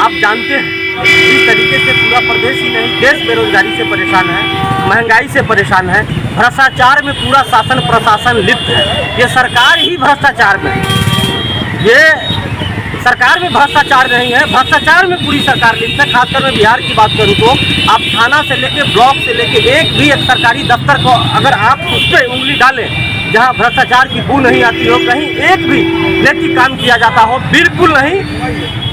आप जानते हैं इस तरीके से पूरा प्रदेश ही नहीं देश बेरोजगारी से परेशान है, महंगाई से परेशान है, भ्रष्टाचार में पूरा शासन प्रशासन लिप्त है। ये सरकार ही भ्रष्टाचार में है, ये सरकार में भ्रष्टाचार नहीं है, भ्रष्टाचार में पूरी सरकार लिप्त है। खासकर मैं बिहार की बात करूँ तो आप थाना से लेके ब्लॉक से लेके एक भी एक सरकारी दफ्तर को अगर आप उस पर उंगली डालें जहाँ भ्रष्टाचार की बू नहीं आती हो, कहीं एक भी नैतिक काम किया जाता हो, बिल्कुल नहीं।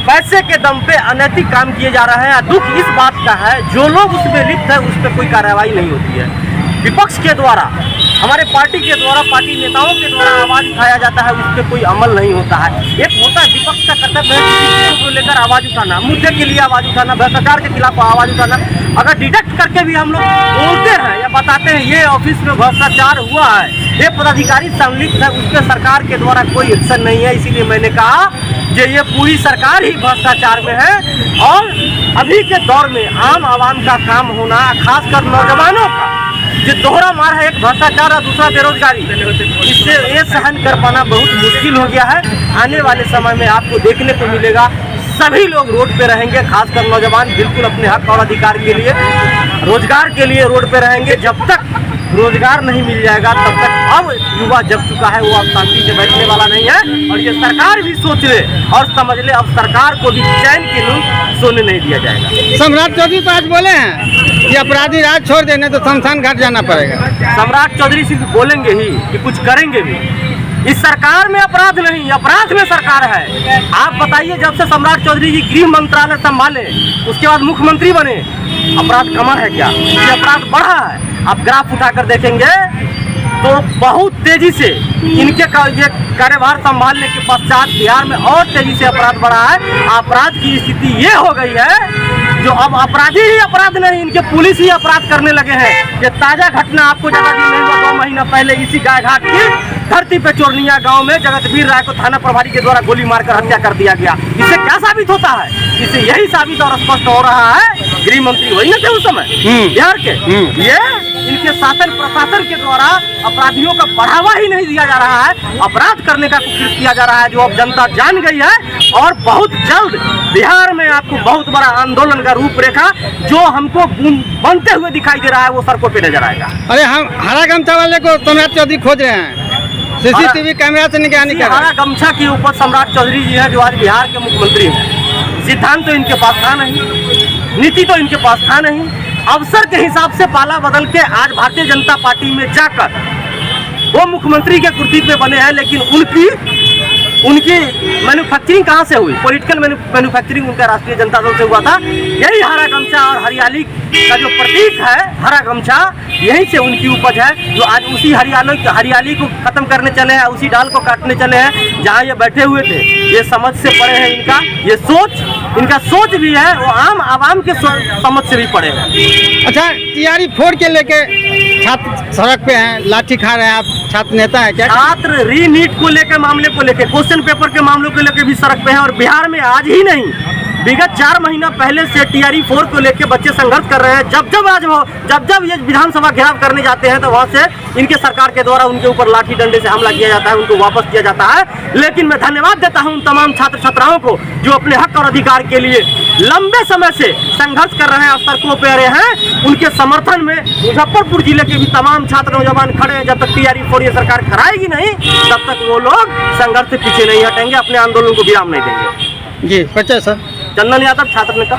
पैसे के दम पे अनैतिक काम किए जा रहे हैं। दुख इस बात का है जो लोग उसमें लिप्त है उस पर कोई कार्रवाई नहीं होती है। विपक्ष के द्वारा, हमारे पार्टी के द्वारा, पार्टी नेताओं के द्वारा आवाज़ उठाया जाता है, उस पर कोई अमल नहीं होता है। एक होता है विपक्ष का कर्तव्य है किसी चीज़ को लेकर आवाज़ उठाना, मुद्दे के लिए आवाज़ उठाना, भ्रष्टाचार के खिलाफ आवाज़ उठाना। अगर डिटेक्ट करके भी हम लोग बोलते हैं या बताते हैं ये ऑफिस में भ्रष्टाचार हुआ है, ये पदाधिकारी संलिप्त है, उस पर सरकार के द्वारा कोई एक्शन नहीं है। इसीलिए मैंने कहा कि ये पूरी सरकार ही भ्रष्टाचार में है। और अभी के दौर में आम आवाम का काम होना, खासकर नौजवानों का जो दोहरा मार है, एक भ्रष्टाचार और दूसरा बेरोजगारी, इससे ये सहन कर पाना बहुत मुश्किल हो गया है। आने वाले समय में आपको देखने को मिलेगा सभी लोग रोड पे रहेंगे, खासकर नौजवान बिल्कुल अपने हक और अधिकार के लिए, रोजगार के लिए रोड पे रहेंगे। जब तक रोजगार नहीं मिल जाएगा तब तक अब युवा जग चुका है, वो अब शांति से बैठने वाला नहीं है। और ये सरकार भी सोच ले और समझ ले, अब सरकार को भी चैन की नींद सोने नहीं दिया जाएगा। सम्राट चौधरी तो आज बोले हैं कि अपराधी राज छोड़ देने तो शमशान घाट जाना पड़ेगा। सम्राट चौधरी सिर्फ बोलेंगे ही कि कुछ करेंगे भी। इस सरकार में अपराध नहीं, अपराध में सरकार है। आप बताइए, जब से सम्राट चौधरी जी गृह मंत्रालय संभाले उसके बाद मुख्यमंत्री बने, अपराध कमा है क्या? ये अपराध बढ़ा है। आप ग्राफ उठाकर देखेंगे तो बहुत तेजी से इनके ये कार्यभार संभालने के पश्चात बिहार में और तेजी से अपराध बढ़ा है। अपराध की स्थिति ये हो गई है जो अब अपराधी ही अपराध नहीं, इनके पुलिस ही अपराध करने लगे हैं। ये ताजा घटना आपको ज्यादा दिन नहीं हुआ, 2 महीना पहले इसी गायघाट की धरती पे चोरनिया गांव में जगतवीर राय को थाना प्रभारी के द्वारा गोली मारकर हत्या कर दिया गया। इससे क्या साबित होता है? इससे यही साबित और स्पष्ट हो रहा है, गृह मंत्री वही ना थे उस समय बिहार के, ये इनके शासन प्रशासन के द्वारा अपराधियों का बढ़ावा ही नहीं दिया जा रहा है, अपराध करने का कुकृत्य किया जा रहा है, जो अब जनता जान गई है। और बहुत जल्द बिहार में आपको बहुत बड़ा आंदोलन का रूपरेखा जो हमको बनते हुए दिखाई दे रहा है, वो सड़कों पे नजर आएगा। अरे हम हरा गमछा वाले को सम्राट चौधरी खोज रहे हैं, सीसीटीवी कैमरा से निगरानी कर रहे हैं। हरा गमछा के ऊपर सम्राट चौधरी जी हैं जो आज बिहार के मुख्यमंत्री हैं। सिद्धांत तो इनके पास था नहीं, नीति तो इनके पास था नहीं, अवसर के हिसाब से पाला बदल के आज भारतीय जनता पार्टी में जाकर वो मुख्यमंत्री के कुर्सी पे बने हैं। लेकिन उनकी मैन्युफैक्चरिंग कहाँ से हुई? पॉलिटिकल मैन्युफैक्चरिंग उनका राष्ट्रीय जनता दल से हुआ था। यही हरा गमछा और हरियाली का जो प्रतीक है, हरा गमछा, यहीं से उनकी उपज है जो आज उसी हरियाली को खत्म करने चले हैं, उसी डाल को काटने चले हैं जहाँ ये बैठे हुए थे। ये समझ से पड़े हैं, इनका सोच भी है, वो आम आवाम के समझ से भी पड़े हैं। अच्छा, तैयारी 4 के लेके छात्र सड़क पे हैं, लाठी खा रहे हैं, आप छात्र नेता है क्या? छात्र रीनीट को लेकर, मामले को लेकर, क्वेश्चन पेपर के मामलों को लेकर भी सड़क पे हैं। और बिहार में आज ही नहीं, विगत 4 महीना पहले से टीआरई 4 को लेकर बच्चे संघर्ष कर रहे हैं। जब ये विधानसभा घेराव करने जाते हैं तो वहाँ से इनके सरकार के द्वारा उनके ऊपर लाठी डंडे से हमला किया जाता है, उनको वापस किया जाता है। लेकिन मैं धन्यवाद देता हूँ उन तमाम छात्र छात्राओं को जो अपने हक और अधिकार के लिए लंबे समय से संघर्ष कर रहे हैं और सड़कों पे रहे हैं। उनके समर्थन में मुजफ्फरपुर जिले के भी तमाम छात्र नौजवान खड़े हैं। जब तक टीआरई 4 ये सरकार कराएगी नहीं तब तक वो लोग संघर्ष से पीछे नहीं हटेंगे, अपने आंदोलन को विराम नहीं देंगे। जी, बच्चा सर। चंदन यादव, छात्र नेता।